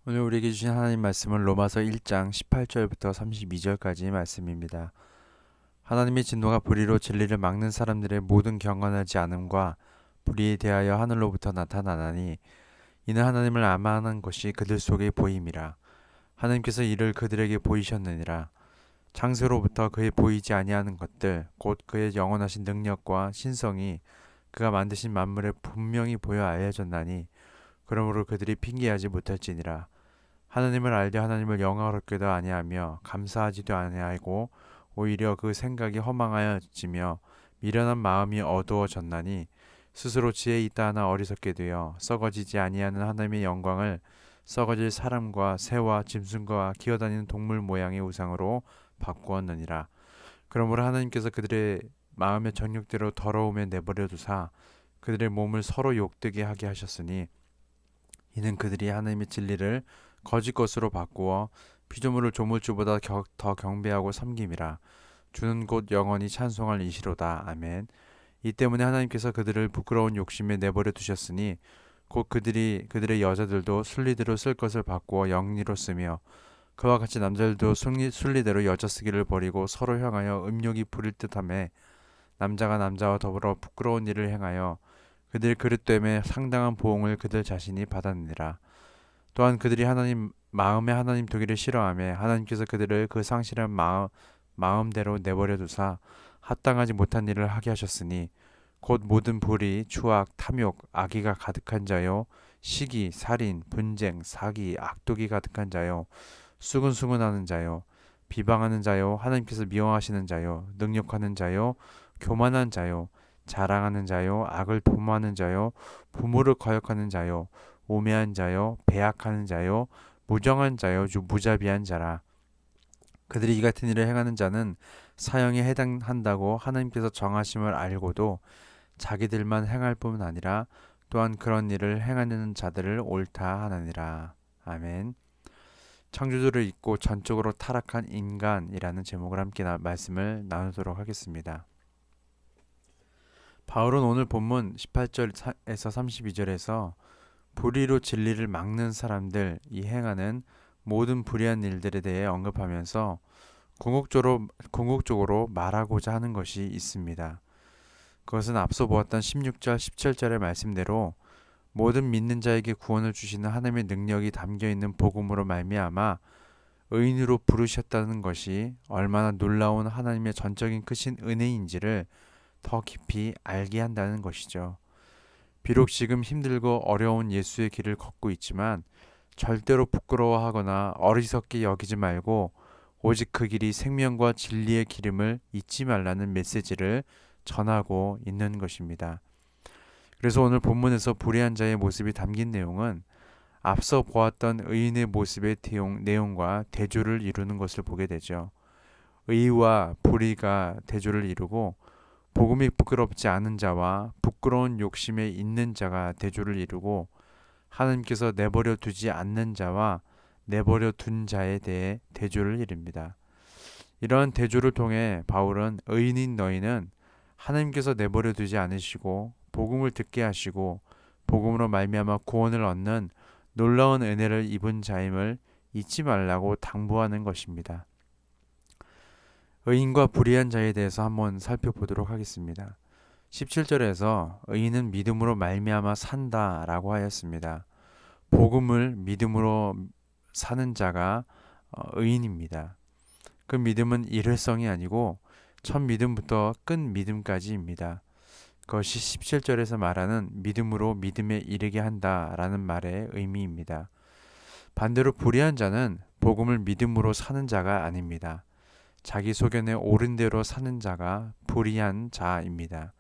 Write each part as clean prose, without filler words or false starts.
오늘 우리에게 주신 하나님 말씀은 로마서 1장 18절부터 32절까지 말씀입니다. 하나님의 진노가 불의로 진리를 막는 사람들의 모든 경건하지 않음과 불의에 대하여 하늘로부터 나타나나니 이는 하나님을 암하는 것이 그들 속에 보임이라. 하나님께서 이를 그들에게 보이셨느니라. 창세로부터 그의 보이지 아니하는 것들 곧 그의 영원하신 능력과 신성이 그가 만드신 만물에 분명히 보여 알려졌나니 그러므로 그들이 핑계하지 못할지니라. 하나님을 알되 하나님을 영화롭게도 아니하며 감사하지도 아니하고 오히려 그 생각이 허망하여지며 미련한 마음이 어두워졌나니 스스로 지혜 있다 하나 어리석게 되어 썩어지지 아니하는 하나님의 영광을 썩어질 사람과 새와 짐승과 기어다니는 동물 모양의 우상으로 바꾸었느니라. 그러므로 하나님께서 그들의 마음의 정욕대로 더러움에 내버려 두사 그들의 몸을 서로 욕되게 하게 하셨으니 이는 그들이 하나님의 진리를 거짓 것으로 바꾸어 피조물을 조물주보다 더 경배하고 섬김이라. 주는 곧 영원히 찬송할 이시로다. 아멘. 이 때문에 하나님께서 그들을 부끄러운 욕심에 내버려 두셨으니 곧 그들의 여자들도 순리대로 쓸 것을 바꾸어 영리로 쓰며 그와 같이 남자들도 순리대로 여자 쓰기를 버리고 서로 향하여 음욕이 부릴 듯하며 남자가 남자와 더불어 부끄러운 일을 행하여 그들 그릇 때문에 상당한 보응을 그들 자신이 받았느니라. 또한 그들이 마음에 하나님 두기를 싫어하며 하나님께서 그들을 그 상실한 마음대로 내버려 두사 합당하지 못한 일을 하게 하셨으니 곧 모든 불의, 추악, 탐욕, 악의가 가득한 자요, 시기, 살인, 분쟁, 사기, 악독이 가득한 자요, 수근수근하는 자요, 비방하는 자요, 하나님께서 미워하시는 자요, 능욕하는 자요, 교만한 자요, 자랑하는 자요, 악을 도모하는 자요, 부모를 거역하는 자요, 우매한 자요, 배악하는 자요, 무정한 자요, 무자비한 자라. 그들이 이 같은 일을 행하는 자는 사형에 해당한다고 하나님께서 정하심을 알고도 자기들만 행할 뿐 아니라 또한 그런 일을 행하는 자들을 옳다 하느니라. 아멘. 창조주를 잊고 전적으로 타락한 인간이라는 제목을 함께 말씀을 나누도록 하겠습니다. 바울은 오늘 본문 18절에서 32절에서 불의로 진리를 막는 사람들 이 행하는 모든 불의한 일들에 대해 언급하면서 궁극적으로 말하고자 하는 것이 있습니다. 그것은 앞서 보았던 16절, 17절의 말씀대로 모든 믿는 자에게 구원을 주시는 하나님의 능력이 담겨 있는 복음으로 말미암아 의인으로 부르셨다는 것이 얼마나 놀라운 하나님의 전적인 크신 은혜인지를 더 깊이 알게 한다는 것이죠. 비록 지금 힘들고 어려운 예수의 길을 걷고 있지만 절대로 부끄러워하거나 어리석게 여기지 말고 오직 그 길이 생명과 진리의 기름을 잊지 말라는 메시지를 전하고 있는 것입니다. 그래서 오늘 본문에서 불의한 자의 모습이 담긴 내용은 앞서 보았던 의인의 모습의 내용과 대조를 이루는 것을 보게 되죠. 의와 불의가 대조를 이루고 복음이 부끄럽지 않은 자와 부끄러운 욕심에 있는 자가 대조를 이루고 하나님께서 내버려 두지 않는 자와 내버려 둔 자에 대해 대조를 이룹니다. 이러한 대조를 통해 바울은 의인인 너희는 하나님께서 내버려 두지 않으시고 복음을 듣게 하시고 복음으로 말미암아 구원을 얻는 놀라운 은혜를 입은 자임을 잊지 말라고 당부하는 것입니다. 의인과 불의한 자에 대해서 한번 살펴보도록 하겠습니다. 17절에서 의인은 믿음으로 말미암아 산다라고 하였습니다. 복음을 믿음으로 사는 자가 의인입니다. 그 믿음은 일회성이 아니고 첫 믿음부터 끝 믿음까지입니다. 그것이 17절에서 말하는 믿음으로 믿음에 이르게 한다라는 말의 의미입니다. 반대로 불의한 자는 복음을 믿음으로 사는 자가 아닙니다. 자기 소견에 옳은 대로 사는 자가 불의한 자입니다.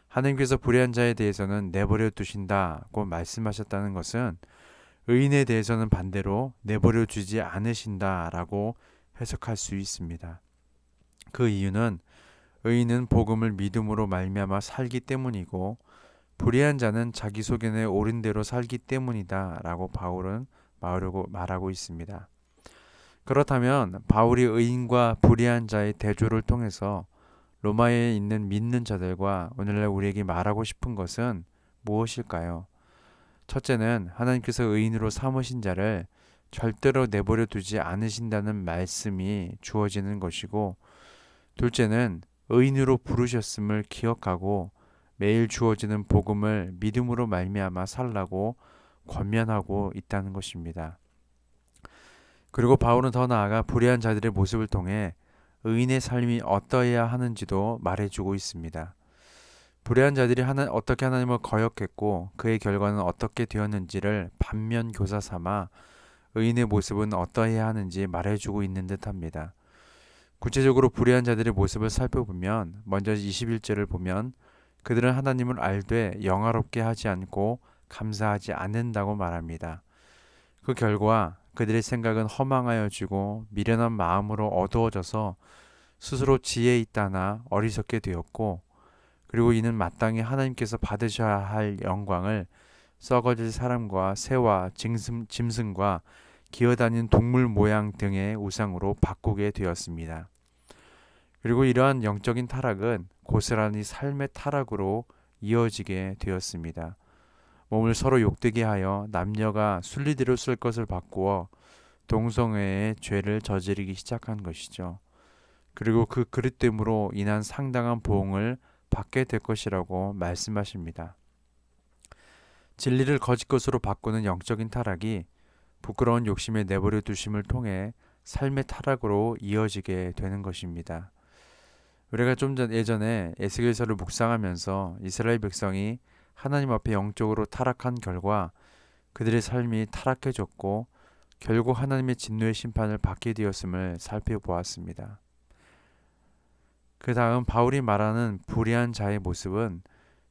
하나님께서 불의한 자에 대해서는 내버려 두신다고 말씀하셨다는 것은 의인에 대해서는 반대로 내버려 두지 않으신다라고 해석할 수 있습니다. 그 이유는 의인은 복음을 믿음으로 말미암아 살기 때문이고 불의한 자는 자기 소견에 옳은 대로 살기 때문이다라고 바울은 말하고 있습니다. 그렇다면 바울이 의인과 불의한 자의 대조를 통해서 로마에 있는 믿는 자들과 오늘날 우리에게 말하고 싶은 것은 무엇일까요? 첫째는 하나님께서 의인으로 삼으신 자를 절대로 내버려 두지 않으신다는 말씀이 주어지는 것이고, 둘째는 의인으로 부르셨음을 기억하고 매일 주어지는 복음을 믿음으로 말미암아 살라고 권면하고 있다는 것입니다. 그리고 바울은 더 나아가 불의한 자들의 모습을 통해 의인의 삶이 어떠해야 하는지도 말해주고 있습니다. 불의한 자들이 어떻게 하나님을 거역했고 그의 결과는 어떻게 되었는지를 반면 교사 삼아 의인의 모습은 어떠해야 하는지 말해주고 있는 듯합니다. 구체적으로 불의한 자들의 모습을 살펴보면 먼저 21절을 보면 그들은 하나님을 알되 영화롭게 하지 않고 감사하지 않는다고 말합니다. 그 결과 그들의 생각은 허망하여지고 미련한 마음으로 어두워져서 스스로 지혜 있다나 어리석게 되었고, 그리고 이는 마땅히 하나님께서 받으셔야 할 영광을 썩어질 사람과 새와 짐승과 기어다니는 동물 모양 등의 우상으로 바꾸게 되었습니다. 그리고 이러한 영적인 타락은 고스란히 삶의 타락으로 이어지게 되었습니다. 몸을 서로 욕되게 하여 남녀가 순리대로 쓸 것을 바꾸어 동성애의 죄를 저지르기 시작한 것이죠. 그리고 그 그릇됨으로 인한 상당한 보응을 받게 될 것이라고 말씀하십니다. 진리를 거짓 것으로 바꾸는 영적인 타락이 부끄러운 욕심에 내버려 두심을 통해 삶의 타락으로 이어지게 되는 것입니다. 우리가 좀 전 예전에 에스겔서를 묵상하면서 이스라엘 백성이 하나님 앞에 영적으로 타락한 결과 그들의 삶이 타락해졌고 결국 하나님의 진노의 심판을 받게 되었음을 살펴보았습니다. 그 다음 바울이 말하는 불의한 자의 모습은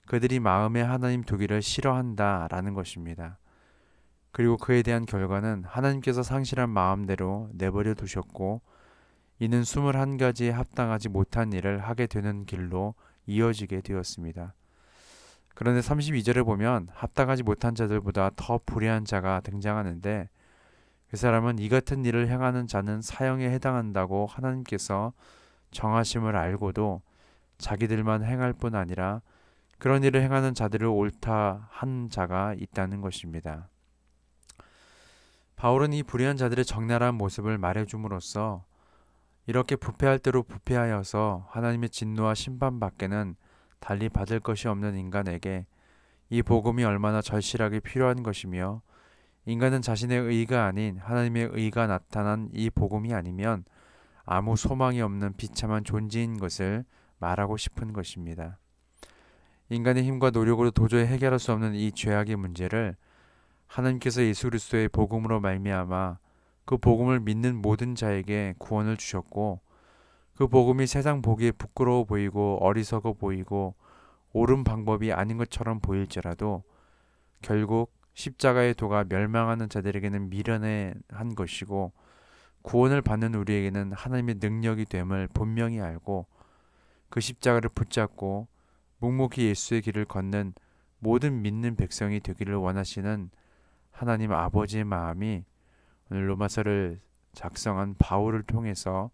그들이 마음에 하나님 두기를 싫어한다라는 것입니다. 그리고 그에 대한 결과는 하나님께서 상실한 마음대로 내버려 두셨고 이는 21가지에 합당하지 못한 일을 하게 되는 길로 이어지게 되었습니다. 그런데 32절에 보면 합당하지 못한 자들보다 더 불의한 자가 등장하는데 그 사람은 이 같은 일을 행하는 자는 사형에 해당한다고 하나님께서 정하심을 알고도 자기들만 행할 뿐 아니라 그런 일을 행하는 자들을 옳다 한 자가 있다는 것입니다. 바울은 이 불의한 자들의 적나라한 모습을 말해줌으로써 이렇게 부패할 대로 부패하여서 하나님의 진노와 심판밖에는 달리 받을 것이 없는 인간에게 이 복음이 얼마나 절실하게 필요한 것이며 인간은 자신의 의가 아닌 하나님의 의가 나타난 이 복음이 아니면 아무 소망이 없는 비참한 존재인 것을 말하고 싶은 것입니다. 인간의 힘과 노력으로 도저히 해결할 수 없는 이 죄악의 문제를 하나님께서 예수 그리스도의 복음으로 말미암아 그 복음을 믿는 모든 자에게 구원을 주셨고 그 복음이 세상 보기에 부끄러워 보이고 어리석어 보이고 옳은 방법이 아닌 것처럼 보일지라도 결국 십자가의 도가 멸망하는 자들에게는 미련한 것이고 구원을 받는 우리에게는 하나님의 능력이 됨을 분명히 알고 그 십자가를 붙잡고 묵묵히 예수의 길을 걷는 모든 믿는 백성이 되기를 원하시는 하나님 아버지의 마음이 오늘 로마서를 작성한 바울을 통해서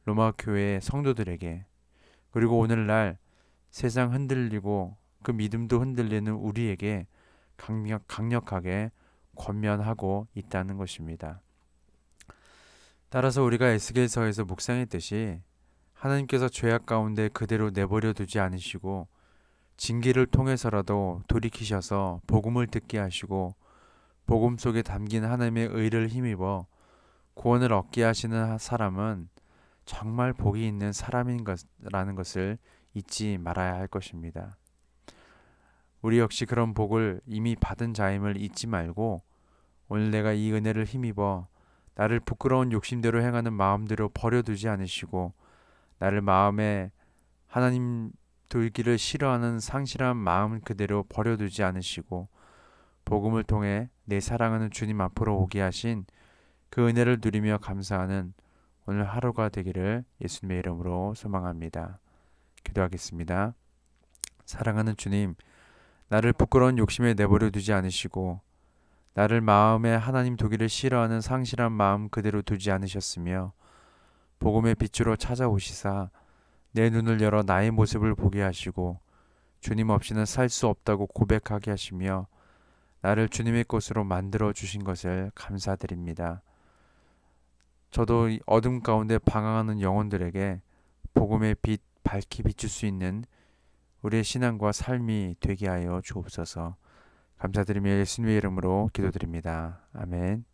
로마 교회의 성도들에게 그리고 오늘날 세상 흔들리고 그 믿음도 흔들리는 우리에게 강력하게 권면하고 있다는 것입니다. 따라서 우리가 에스겔서에서 묵상했듯이 하나님께서 죄악 가운데 그대로 내버려 두지 않으시고 징계를 통해서라도 돌이키셔서 복음을 듣게 하시고 복음 속에 담긴 하나님의 의를 힘입어 구원을 얻게 하시는 사람은 정말 복이 있는 사람인 것라는 것을 잊지 말아야 할 것입니다. 우리 역시 그런 복을 이미 받은 자임을 잊지 말고 오늘 내가 이 은혜를 힘입어 나를 부끄러운 욕심대로 행하는 마음대로 버려두지 않으시고 나를 마음에 하나님 돌기를 싫어하는 상실한 마음 그대로 버려두지 않으시고 복음을 통해 내 사랑하는 주님 앞으로 오게 하신 그 은혜를 누리며 감사하는 오늘 하루가 되기를 예수님의 이름으로 소망합니다. 기도하겠습니다. 사랑하는 주님, 나를 부끄러운 욕심에 내버려 두지 않으시고 나를 마음에 하나님 두기를 싫어하는 상실한 마음 그대로 두지 않으셨으며 복음의 빛으로 찾아오시사 내 눈을 열어 나의 모습을 보게 하시고 주님 없이는 살 수 없다고 고백하게 하시며 나를 주님의 것으로 만들어 주신 것을 감사드립니다. 저도 이 어둠 가운데 방황하는 영혼들에게 복음의 빛 밝히 비출 수 있는 우리의 신앙과 삶이 되게 하여 주옵소서. 감사드리며 예수님의 이름으로 기도드립니다. 아멘.